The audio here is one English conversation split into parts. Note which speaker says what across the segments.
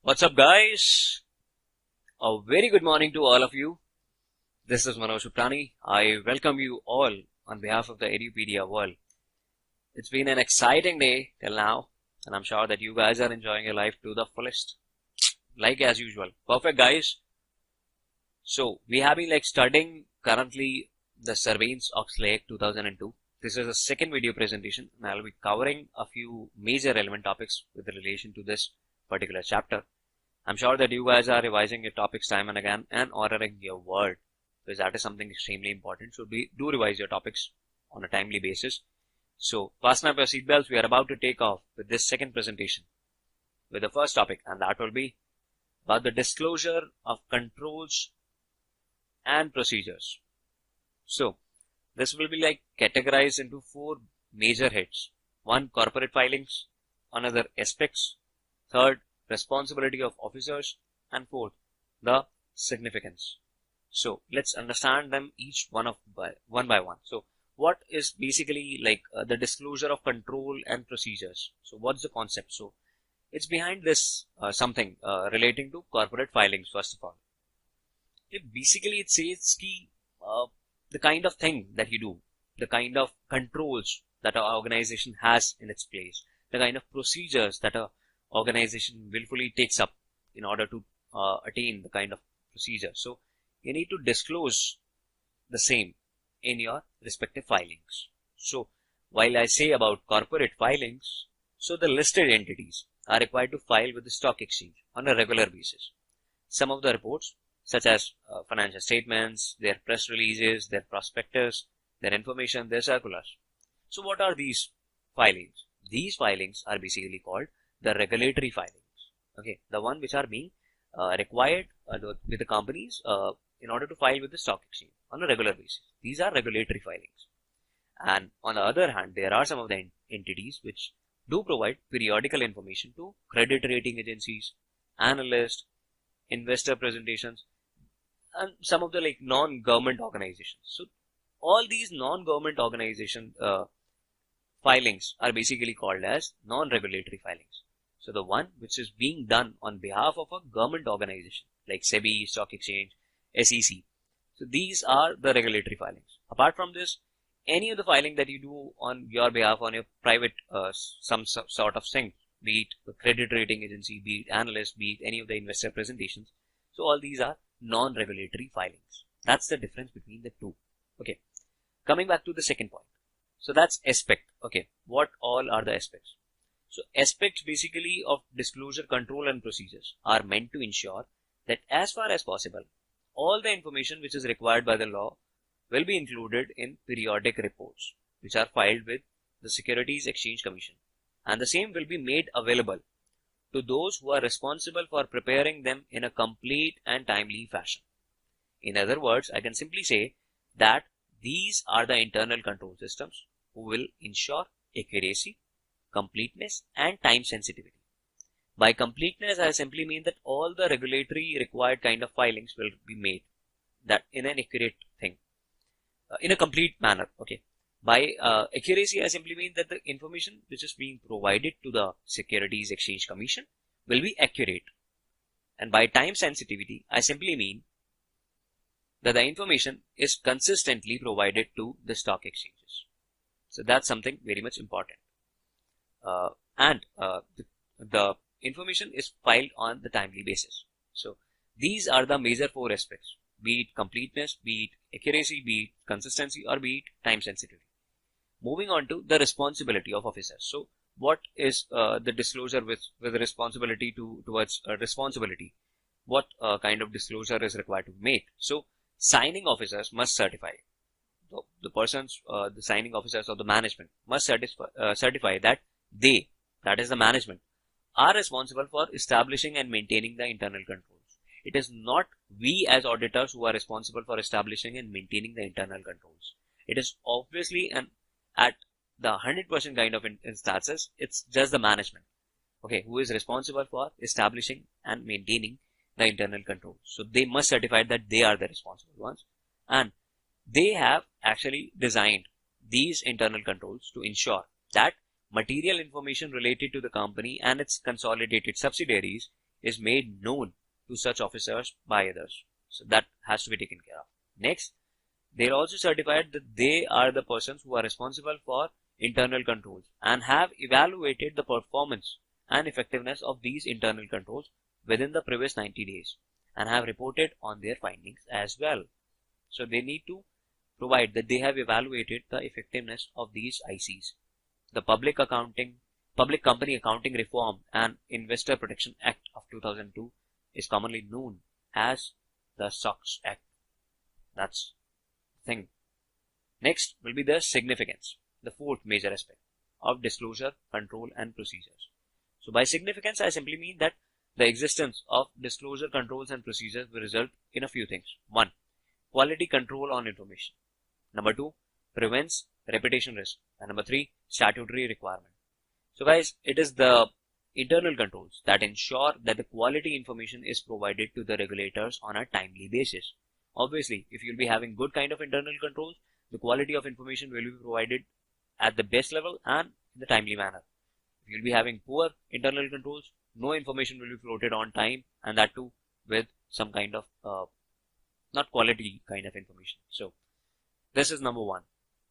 Speaker 1: What's up, guys? A very good morning to all of you. This is Manoj Uprani. I welcome you all on behalf of the Edupedia world. It's been an exciting day till now, and I'm sure that you guys are enjoying your life to the fullest, like as usual. Perfect, guys. So we have been studying currently the Sarbanes-Oxley 2002. This is a second video presentation, and I'll be covering a few major relevant topics with relation to this particular chapter. I'm sure that you guys are revising your topics time and again and ordering your word, because that is something extremely important. So do revise your topics on a timely basis. So fasten up your seatbelts. We are about to take off with this second presentation with the first topic, and that will be about the disclosure of controls and procedures. So this will be categorized into four major heads. One, corporate filings. Another, aspects. Third, responsibility of officers, and fourth, the significance. So let's understand them each one by one. So what is basically the disclosure of control and procedures? So what's the concept? So it's behind this something relating to corporate filings. First of all, it says the kind of thing that you do, the kind of controls that our organization has in its place, the kind of procedures that a organization willfully takes up in order to attain the kind of procedure. So you need to disclose the same in your respective filings. So while I say about corporate filings, so the listed entities are required to file with the stock exchange on a regular basis some of the reports, such as financial statements, their press releases, their prospectus, their information, their circulars. So what are these filings? These filings are basically called the regulatory filings. Okay, the one which are being required with the companies in order to file with the stock exchange on a regular basis. These are regulatory filings. And on the other hand, there are some of the entities which do provide periodical information to credit rating agencies, analysts, investor presentations, and some of the non-government organizations. So all these non-government organization filings are basically called as non-regulatory filings. So the one which is being done on behalf of a government organization like SEBI, Stock Exchange, SEC. So these are the regulatory filings. Apart from this, any of the filing that you do on your behalf, on your private some sort of thing, be it the credit rating agency, be it analyst, be it any of the investor presentations. So all these are non-regulatory filings. That's the difference between the two. Okay. Coming back to the second point. So that's aspect. Okay. What all are the aspects? So aspects basically of disclosure, control and procedures are meant to ensure that as far as possible, all the information which is required by the law will be included in periodic reports which are filed with the Securities Exchange Commission, and the same will be made available to those who are responsible for preparing them in a complete and timely fashion. In other words, I can simply say that these are the internal control systems who will ensure accuracy, completeness and time sensitivity. By completeness, I simply mean that all the regulatory required kind of filings will be made that in an accurate thing, in a complete manner. Okay. By accuracy, I simply mean that the information which is being provided to the Securities Exchange Commission will be accurate. And by time sensitivity, I simply mean that the information is consistently provided to the stock exchanges. So that's something very much important. The information is filed on the timely basis. So these are the major four aspects, be it completeness, be it accuracy, be it consistency, or be it time sensitivity. Moving on to the responsibility of officers. So what is the disclosure with responsibility towards responsibility? What kind of disclosure is required to be made? So signing officers must certify. The persons, the signing officers of the management must certify that they, that is the management, are responsible for establishing and maintaining the internal controls. It is not we as auditors who are responsible for establishing and maintaining the internal controls. It is obviously at the 100% kind of instances, it's just the management, okay, who is responsible for establishing and maintaining the internal controls. So they must certify that they are the responsible ones, and they have actually designed these internal controls to ensure that material information related to the company and its consolidated subsidiaries is made known to such officers by others. So that has to be taken care of. Next, they are also certified that they are the persons who are responsible for internal controls and have evaluated the performance and effectiveness of these internal controls within the previous 90 days and have reported on their findings as well. So they need to provide that they have evaluated the effectiveness of these ICs. The Public Company Accounting Reform and Investor Protection Act of 2002 is commonly known as the SOX Act. That's the thing. Next will be the significance, the fourth major aspect of disclosure, control and procedures. So by significance, I simply mean that the existence of disclosure, controls and procedures will result in a few things. 1. Quality control on information. Number 2. Prevents reputation risk. And number 3. Statutory requirement. So guys, it is the internal controls that ensure that the quality information is provided to the regulators on a timely basis. Obviously, if you'll be having good kind of internal controls, the quality of information will be provided at the best level and in the timely manner. If you'll be having poor internal controls, no information will be floated on time, and that too with some kind of not quality kind of information. So this is number 1.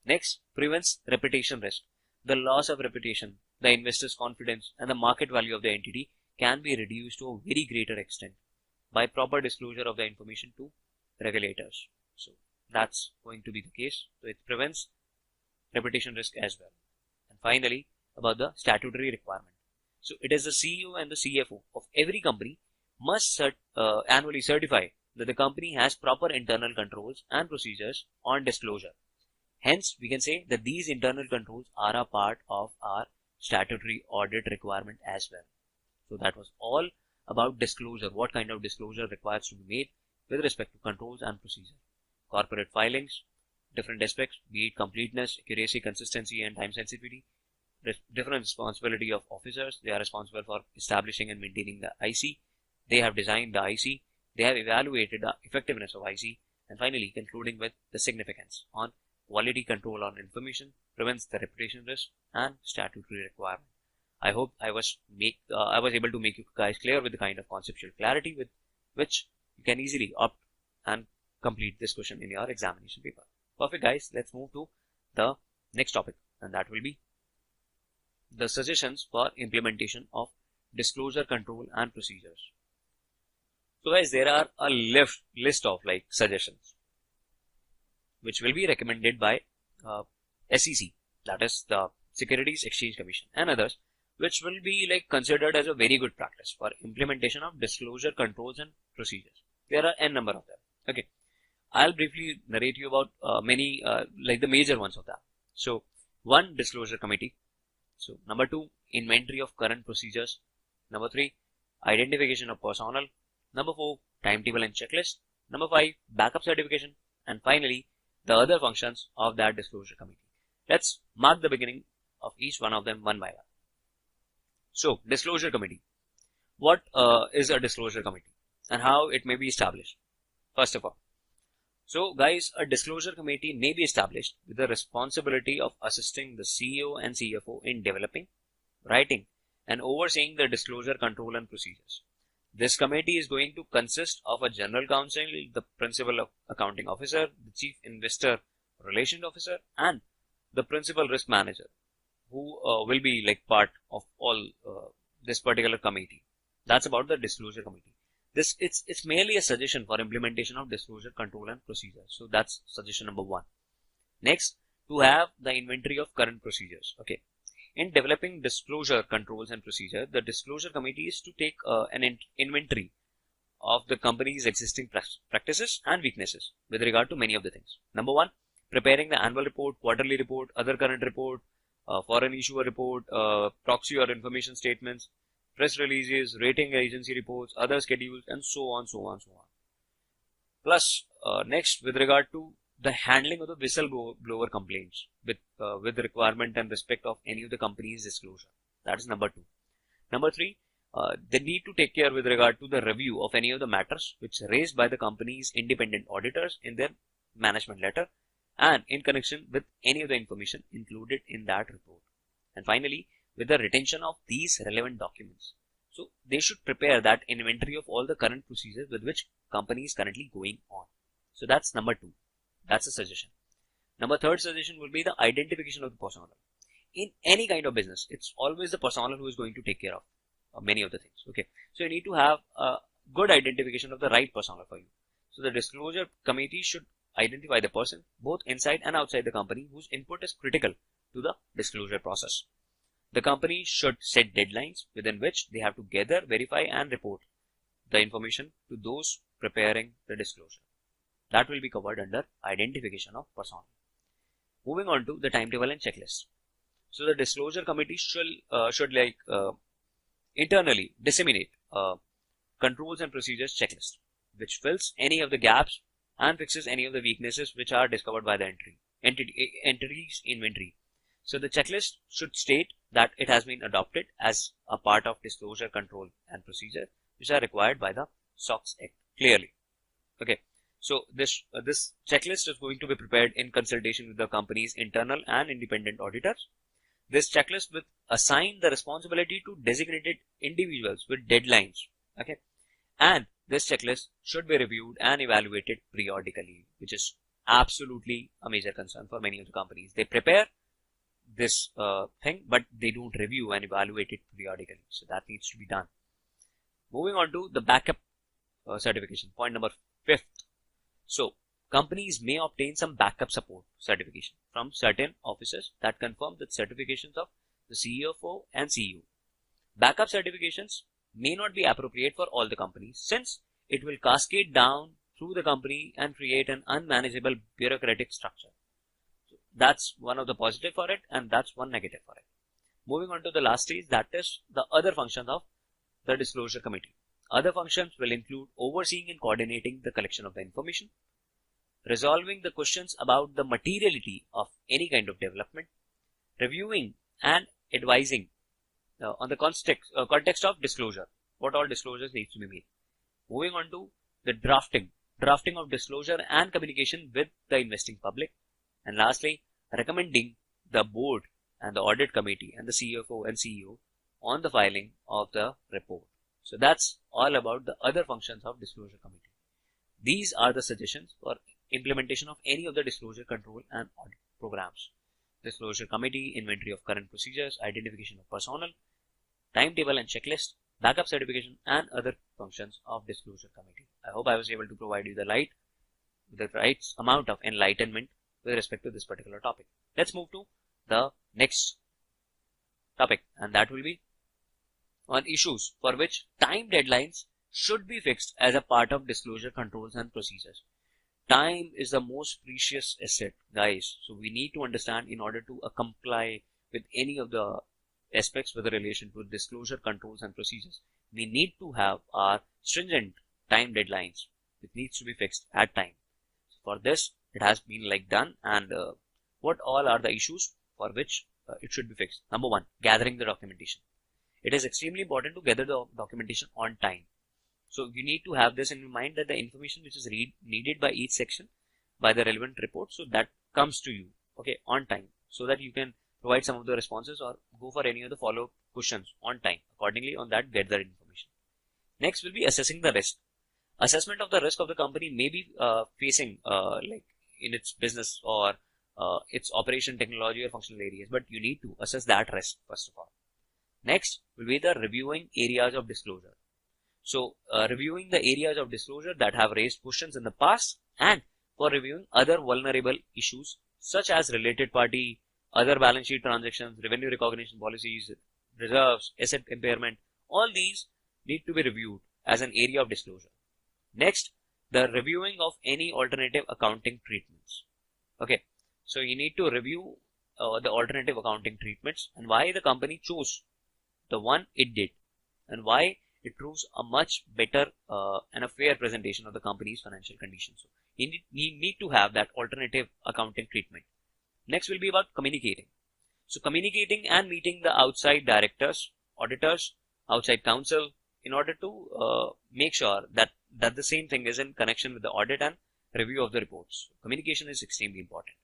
Speaker 1: Next, prevents reputation risk. The loss of reputation, the investor's confidence and the market value of the entity can be reduced to a very greater extent by proper disclosure of the information to regulators. So that's going to be the case. So it prevents reputation risk as well. And finally, about the statutory requirement. So it is the CEO and the CFO of every company must annually certify that the company has proper internal controls and procedures on disclosure. Hence, we can say that these internal controls are a part of our statutory audit requirement as well. So that was all about disclosure, what kind of disclosure requires to be made with respect to controls and procedure. Corporate filings, different aspects, be it completeness, accuracy, consistency and time sensitivity. Different responsibility of officers. They are responsible for establishing and maintaining the IC. They have designed the IC. They have evaluated the effectiveness of IC. And finally, concluding with the significance on quality control on information, prevents the reputation risk and statutory requirement. I hope I was able to make you guys clear with the kind of conceptual clarity with which you can easily opt and complete this question in your examination paper. Perfect guys, let's move to the next topic, and that will be the suggestions for implementation of disclosure, control and procedures. So guys, there are a list of suggestions which will be recommended by SEC, that is the Securities Exchange Commission, and others, which will be considered as a very good practice for implementation of disclosure, controls and procedures. There are n number of them. Okay, I'll briefly narrate you about many the major ones of that. So 1, disclosure committee. So number 2, inventory of current procedures. Number 3, identification of personnel. Number 4, timetable and checklist. Number 5, backup certification. And finally, the other functions of that disclosure committee. Let's mark the beginning of each one of them one by one. So, disclosure committee. What is a disclosure committee and how it may be established? First of all, so guys, a disclosure committee may be established with the responsibility of assisting the CEO and CFO in developing, writing and overseeing the disclosure, control and procedures. This committee is going to consist of a general counsel, the principal accounting officer, the chief investor relations officer and the principal risk manager, who will be part of all this particular committee. That's about the disclosure committee. It's merely a suggestion for implementation of disclosure, control and procedure. So that's suggestion number 1. Next, to have the inventory of current procedures. Okay. In developing disclosure, controls and procedure, the disclosure committee is to take an inventory of the company's existing practices and weaknesses with regard to many of the things. Number 1, preparing the annual report, quarterly report, other current report, foreign issuer report, proxy or information statements, press releases, rating agency reports, other schedules, and so on. Plus, next, with regard to the handling of the whistleblower complaints with requirement and respect of any of the company's disclosure. That is number 2. Number 3, they need to take care with regard to the review of any of the matters which raised by the company's independent auditors in their management letter and in connection with any of the information included in that report. And finally, with the retention of these relevant documents. So they should prepare that inventory of all the current procedures with which company is currently going on. So that's number 2. That's a suggestion. Number 3rd suggestion will be the identification of the personnel. In any kind of business, it's always the personnel who is going to take care of many of the things. Okay, so you need to have a good identification of the right personnel for you. So the disclosure committee should identify the person both inside and outside the company whose input is critical to the disclosure process. The company should set deadlines within which they have to gather, verify and report the information to those preparing the disclosure. That will be covered under identification of personnel. Moving on to the timetable and checklist. So the disclosure committee should internally disseminate controls and procedures checklist, which fills any of the gaps and fixes any of the weaknesses which are discovered by the entity's inventory. So the checklist should state that it has been adopted as a part of disclosure control and procedure which are required by the SOX Act clearly. Okay, so this checklist is going to be prepared in consultation with the company's internal and independent auditors. This checklist will assign the responsibility to designated individuals with deadlines. Okay, and this checklist should be reviewed and evaluated periodically, which is absolutely a major concern for many of the companies. They prepare this thing, but they don't review and evaluate it periodically. So that needs to be done. Moving on to the backup certification, point number 5th. So companies may obtain some backup support certification from certain offices that confirm the certifications of the CFO and CEO. Backup certifications may not be appropriate for all the companies since it will cascade down through the company and create an unmanageable bureaucratic structure. So that's one of the positive for it, and that's one negative for it. Moving on to the last stage, that is the other functions of the disclosure committee. Other functions will include overseeing and coordinating the collection of the information, resolving the questions about the materiality of any kind of development, reviewing and advising on the context of disclosure, what all disclosures needs to be made. Moving on to the drafting of disclosure and communication with the investing public, and lastly, recommending the board and the audit committee and the CFO and CEO on the filing of the report. So that's all about the other functions of disclosure committee. These are the suggestions for implementation of any of the disclosure control and audit programs. Disclosure committee, inventory of current procedures, identification of personnel, timetable and checklist, backup certification and other functions of disclosure committee. I hope I was able to provide you the right amount of enlightenment with respect to this particular topic. Let's move to the next topic, and that will be on issues for which time deadlines should be fixed as a part of disclosure controls and procedures. Time is the most precious asset, guys. So we need to understand, in order to comply with any of the aspects with relation to disclosure controls and procedures, we need to have our stringent time deadlines. It needs to be fixed at time. So for this, it has been done, and what all are the issues for which it should be fixed. Number 1, gathering the documentation. It is extremely important to gather the documentation on time. So you need to have this in mind, that the information which is needed by each section by the relevant report, so that comes to you, okay, on time, so that you can provide some of the responses or go for any of the follow-up questions on time. Accordingly, on that, get the information. Next will be assessing the risk. Assessment of the risk of the company may be facing in its business or its operation, technology or functional areas, but you need to assess that risk first of all. Next will be the reviewing areas of disclosure. So reviewing the areas of disclosure that have raised questions in the past, and for reviewing other vulnerable issues such as related party, other balance sheet transactions, revenue recognition policies, reserves, asset impairment. All these need to be reviewed as an area of disclosure. Next, the reviewing of any alternative accounting treatments. Okay, so you need to review the alternative accounting treatments and why the company chose the one it did, and why it proves a much better and a fair presentation of the company's financial conditions. So you need to have that alternative accounting treatment. Next will be about communicating. So communicating and meeting the outside directors, auditors, outside counsel, in order to make sure that the same thing is in connection with the audit and review of the reports. Communication is extremely important.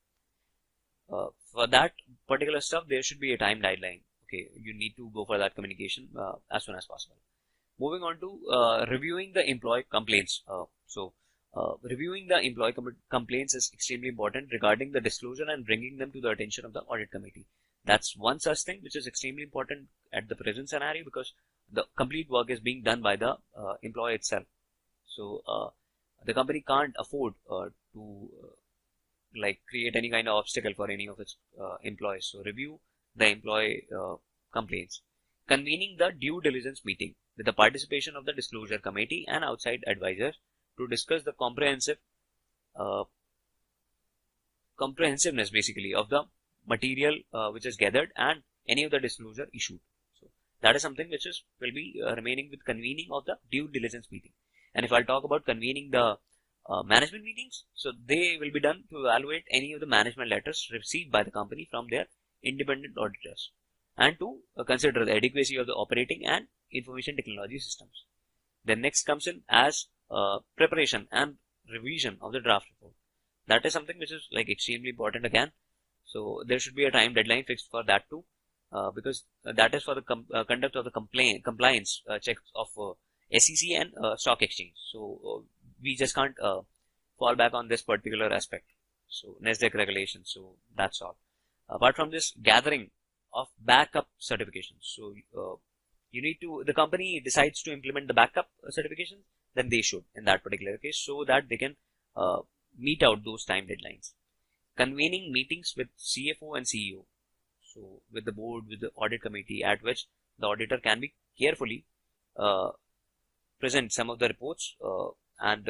Speaker 1: For that particular stuff, there should be a time deadline. Okay, you need to go for that communication as soon as possible. Moving on to reviewing the employee complaints. Reviewing the employee complaints is extremely important regarding the disclosure and bringing them to the attention of the audit committee. That's one such thing which is extremely important at the present scenario, because the complete work is being done by the employee itself. So the company can't afford to create any kind of obstacle for any of its employees. So review the employee complaints. Convening the due diligence meeting with the participation of the disclosure committee and outside advisors to discuss the comprehensiveness basically of the material which is gathered and any of the disclosure issued. So that is something which will be remaining with convening of the due diligence meeting. And if I'll talk about convening the management meetings, so they will be done to evaluate any of the management letters received by the company from their independent auditors, and to consider the adequacy of the operating and information technology systems. Then next comes in as preparation and revision of the draft report. That is something which is extremely important again. So there should be a time deadline fixed for that too, because that is for the conduct of the compliance checks of SEC and stock exchange. So we just can't fall back on this particular aspect. So NASDAQ regulations. So that's all. Apart from this, gathering of backup certifications. So the company decides to implement the backup certifications, then they should in that particular case, so that they can meet out those time deadlines. Convening meetings with CFO and CEO, so with the board, with the audit committee, at which the auditor can be carefully present some of the reports and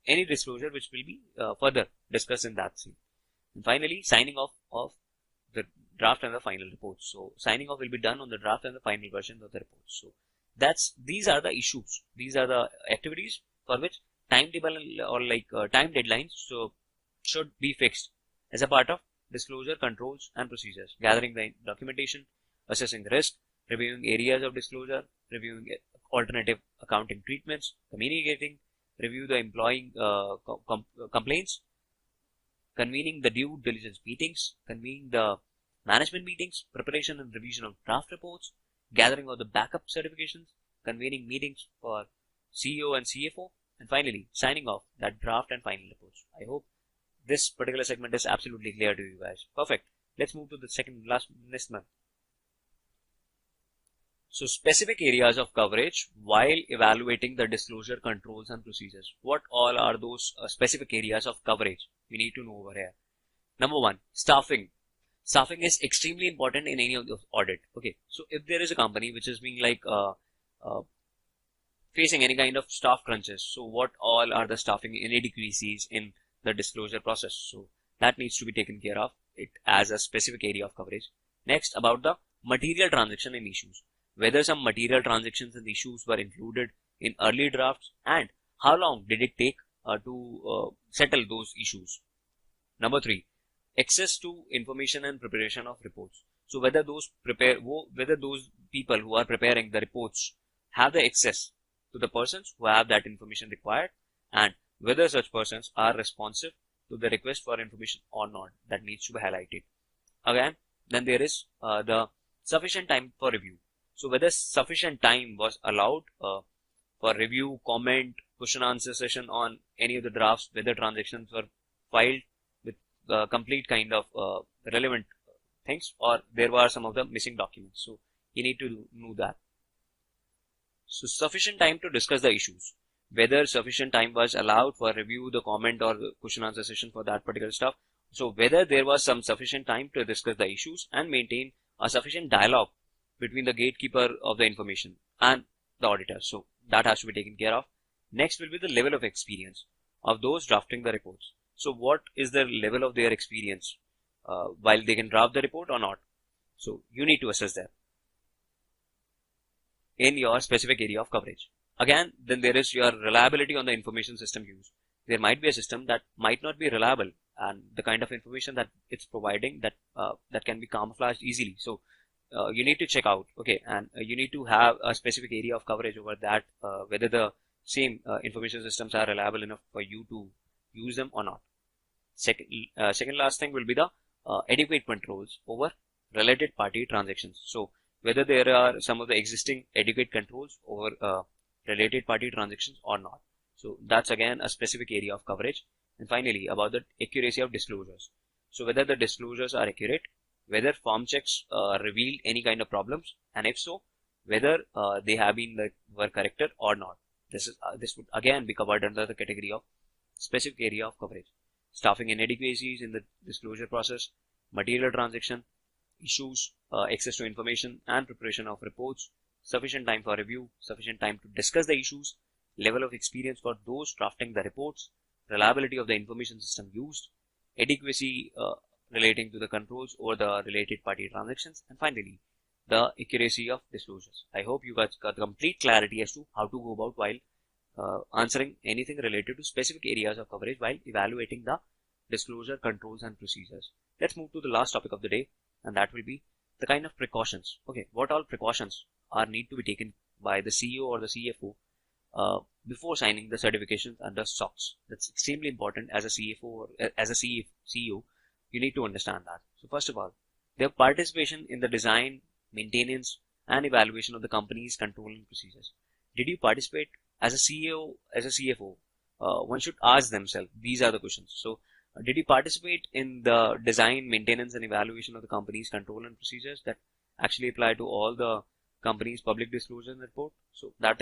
Speaker 1: any disclosure which will be further discussed in that scene. And finally, signing off of the draft and the final report. So signing off will be done on the draft and the final version of the report. So these are the issues. These are the activities for which timetable or time deadlines should be fixed as a part of disclosure controls and procedures. Gathering the documentation, assessing the risk, reviewing areas of disclosure, reviewing alternative accounting treatments, communicating, review the employee complaints, convening the due diligence meetings, convening the management meetings, preparation and revision of draft reports, gathering of the backup certifications, convening meetings for CEO and CFO, and finally signing off that draft and final reports. I hope this particular segment is absolutely clear to you guys. Perfect. Let's move to the next month. So specific areas of coverage while evaluating the disclosure controls and procedures. What all are those specific areas of coverage we need to know over here? Number one, staffing. Staffing is extremely important in any of the audit. Okay, so if there is a company which is being facing any kind of staff crunches, so what all are the staffing inadequacies in the disclosure process? So that needs to be taken care of it as a specific area of coverage. Next, about the material transaction and issues. Whether some material transactions and issues were included in early drafts and how long did it take to settle those issues. Number three, access to information and preparation of reports. So whether those people who are preparing the reports have the access to the persons who have that information required, and whether such persons are responsive to the request for information or not. That needs to be highlighted. Again, then there is the sufficient time for review. So whether sufficient time was allowed for review, comment, question answer session on any of the drafts, whether transactions were filed with complete kind of relevant things, or there were some of the missing documents. So you need to know that. So sufficient time to discuss the issues. Whether sufficient time was allowed for review, the comment, or the question answer session for that particular stuff. So whether there was some sufficient time to discuss the issues and maintain a sufficient dialogue between the gatekeeper of the information and the auditor. So that has to be taken care of. Next will be the level of experience of those drafting the reports. So what is the level of their experience while they can draft the report or not? So you need to assess that in your specific area of coverage. Again, then there is your reliability on the information system used. There might be a system that might not be reliable, and the kind of information that it's providing that can be camouflaged easily. So you need to check out, okay, and you need to have a specific area of coverage over that, whether the same information systems are reliable enough for you to use them or not. Second last thing will be the adequate controls over related party transactions. So whether there are some of the existing adequate controls over related party transactions or not. So that's again a specific area of coverage. And finally, about the accuracy of disclosures. So whether the disclosures are accurate, whether form checks revealed any kind of problems, and if so, whether they have been were corrected or not. This would again be covered under the category of specific area of coverage. Staffing inadequacies in the disclosure process, material transaction, issues, access to information and preparation of reports, sufficient time for review, sufficient time to discuss the issues, level of experience for those drafting the reports, reliability of the information system used, adequacy relating to the controls over the related party transactions, and finally, the accuracy of disclosures. I hope you guys got complete clarity as to how to go about while answering anything related to specific areas of coverage while evaluating the disclosure controls and procedures. Let's move to the last topic of the day, and that will be the kind of precautions. Okay, what all precautions are need to be taken by the CEO or the CFO before signing the certifications under SOX. That's extremely important as a CFO or as a CEO. You need to understand that. So first of all, their participation in the design, maintenance, and evaluation of the company's control and procedures. Did you participate as a CEO, as a CFO? One should ask themselves, these are the questions. So did you participate in the design, maintenance, and evaluation of the company's control and procedures that actually apply to all the company's public disclosure and report? So that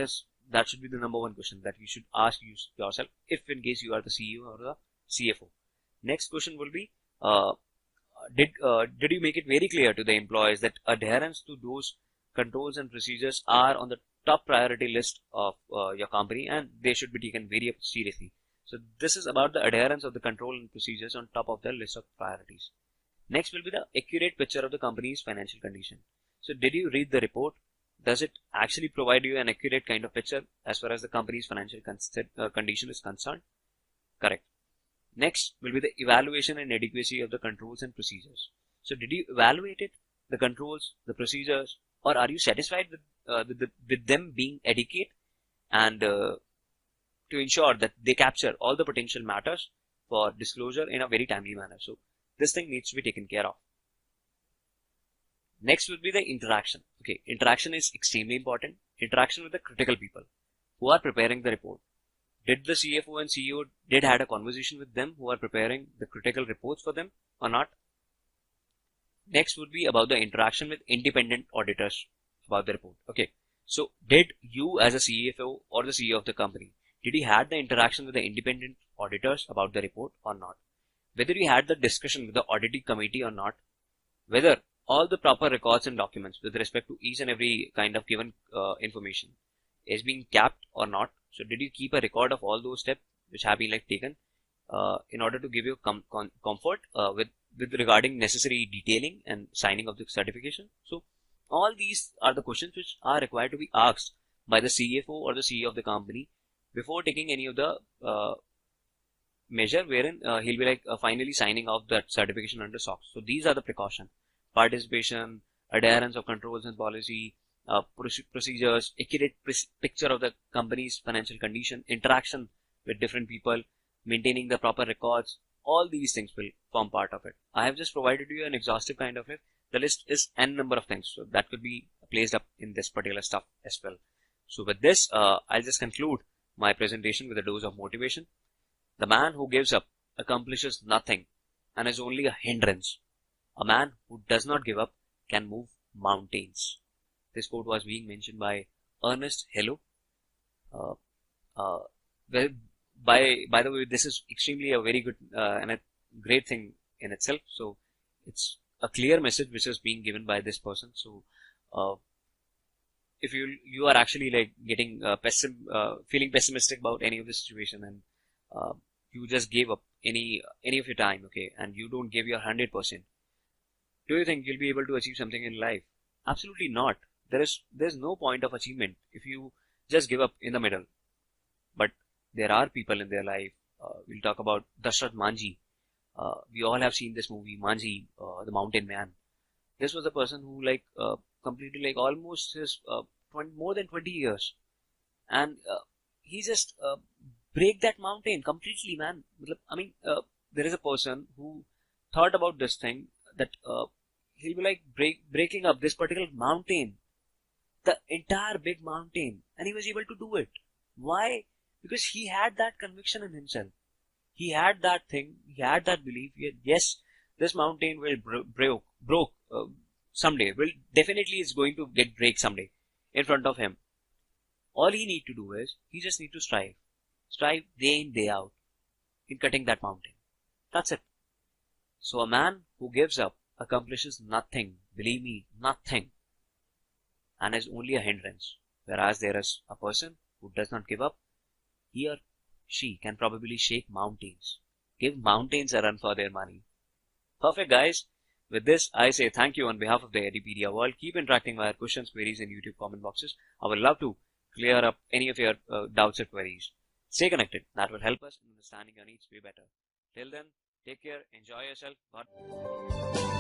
Speaker 1: should be the number one question that you should ask yourself if in case you are the CEO or the CFO. Next question will be, did you make it very clear to the employees that adherence to those controls and procedures are on the top priority list of your company and they should be taken very seriously? So this is about the adherence of the control and procedures on top of the list of priorities. Next will be the accurate picture of the company's financial condition. So did you read the report? Does it actually provide you an accurate kind of picture as far as the company's financial condition is concerned? Correct. Next will be the evaluation and adequacy of the controls and procedures. So did you evaluate it, the controls, the procedures, or are you satisfied with them being adequate and to ensure that they capture all the potential matters for disclosure in a very timely manner? So this thing needs to be taken care of. Next will be the interaction. Okay, interaction is extremely important. Interaction with the critical people who are preparing the report. Did the CFO and CEO had a conversation with them who are preparing the critical reports for them or not? Next would be about the interaction with independent auditors about the report. Okay, so did you as a CFO or the CEO of the company, did you had the interaction with the independent auditors about the report or not? Whether you had the discussion with the auditing committee or not? Whether all the proper records and documents with respect to each and every kind of given information is being kept or not? So did you keep a record of all those steps which have been taken in order to give you comfort with regarding necessary detailing and signing of the certification? So all these are the questions which are required to be asked by the CFO or the CEO of the company before taking any of the measure wherein he'll be finally signing off that certification under SOX. So these are the precautions: participation, adherence of controls and policy, procedures, accurate picture of the company's financial condition, interaction with different people, maintaining the proper records. All these things will form part of it. I have just provided you an exhaustive kind of it. The list is n number of things, so that could be placed up in this particular stuff as well. So with this, I'll just conclude my presentation with a dose of motivation. The man who gives up accomplishes nothing and is only a hindrance. A man who does not give up can move mountains. This quote was being mentioned by Ernest Hello. Well, by the way, this is extremely a very good and a great thing in itself. So it's a clear message which is being given by this person. So if you are actually getting feeling pessimistic about any of the situation and you just gave up any of your time, okay, and you don't give your 100%, do you think you'll be able to achieve something in life? Absolutely not. There's no point of achievement if you just give up in the middle. But there are people in their life. We'll talk about Dashrath Manjhi. We all have seen this movie, Manjhi, the Mountain Man. This was a person who completed almost his more than 20 years, and he just break that mountain completely, man. I mean, there is a person who thought about this thing that he'll be like breaking up this particular mountain, the entire big mountain, and he was able to do it. Why? Because he had that conviction in himself. He had that thing. He had that belief. Yes, this mountain will broke someday. Will definitely is going to get break someday in front of him. All he need to do is he just need to strive day in day out in cutting that mountain. That's it. So a man who gives up accomplishes nothing. Believe me, nothing, and is only a hindrance. Whereas there is a person who does not give up, he or she can probably shake mountains, give mountains a run for their money. Perfect, guys. With this, I say thank you on behalf of the Edupedia world. Keep interacting via questions, queries in YouTube comment boxes. I would love to clear up any of your doubts or queries. Stay connected. That will help us in understanding your needs way better. Till then, take care, enjoy yourself. Bye.